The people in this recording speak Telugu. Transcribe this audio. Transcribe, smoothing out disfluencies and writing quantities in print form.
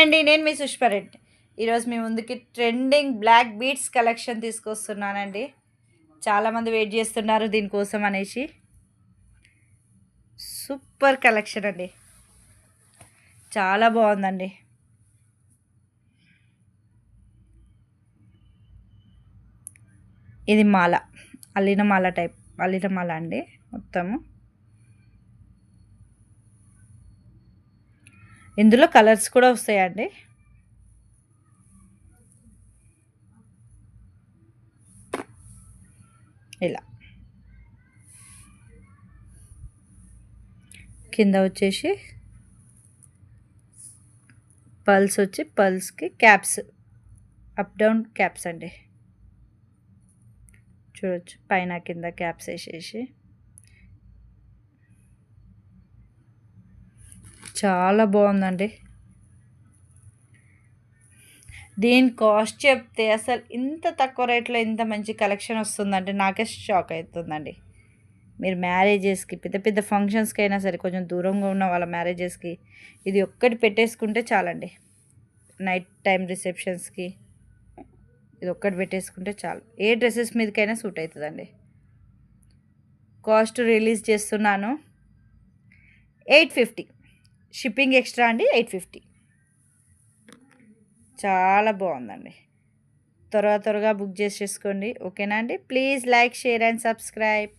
అండి. నేను మీ సుష్మారెడ్డి. ఈరోజు మీ ముందుకి ట్రెండింగ్ బ్లాక్ బీడ్స్ కలెక్షన్ తీసుకొస్తున్నానండి. చాలామంది వెయిట్ చేస్తున్నారు దీనికోసం అనేసి. సూపర్ కలెక్షన్ అండి. చాలా బాగుందండి. ఇది మాల, అల్లిన మాల టైప్, అల్లిన మాల అండి మొత్తము. ఇందులో కలర్స్ కూడా వస్తాయండి. ఇలా కింద వచ్చేసి పల్స్ వచ్చి పల్స్కి క్యాప్స్, అప్ డౌన్ క్యాప్స్ అండి. చూడొచ్చు పైన కింద క్యాప్స్ వేసేసి చాలా బాగుందండి. దీని కాస్ట్ చెప్తే అసలు ఇంత తక్కువ రేట్లో ఇంత మంచి కలెక్షన్ వస్తుందంటే నాకే షాక్ అవుతుందండి. మీరు మ్యారేజెస్కి, పెద్ద పెద్ద ఫంక్షన్స్కి అయినా సరే, కొంచెం దూరంగా ఉన్న వాళ్ళ మ్యారేజెస్కి ఇది ఒక్కటి పెట్టేసుకుంటే చాలండి. నైట్ టైం రిసెప్షన్స్కి ఇది ఒక్కటి పెట్టేసుకుంటే చాలు. ఏ డ్రెస్సెస్ మీదకైనా సూట్ అవుతుందండి. కాస్ట్ రిలీజ్ చేస్తున్నాను 850, షిప్పింగ్ ఎక్స్ట్రా అండి. 850. చాలా బాగుందండి. త్వరగా బుక్ చేసేసుకోండి. ఓకేనా అండి? Please like, share and subscribe.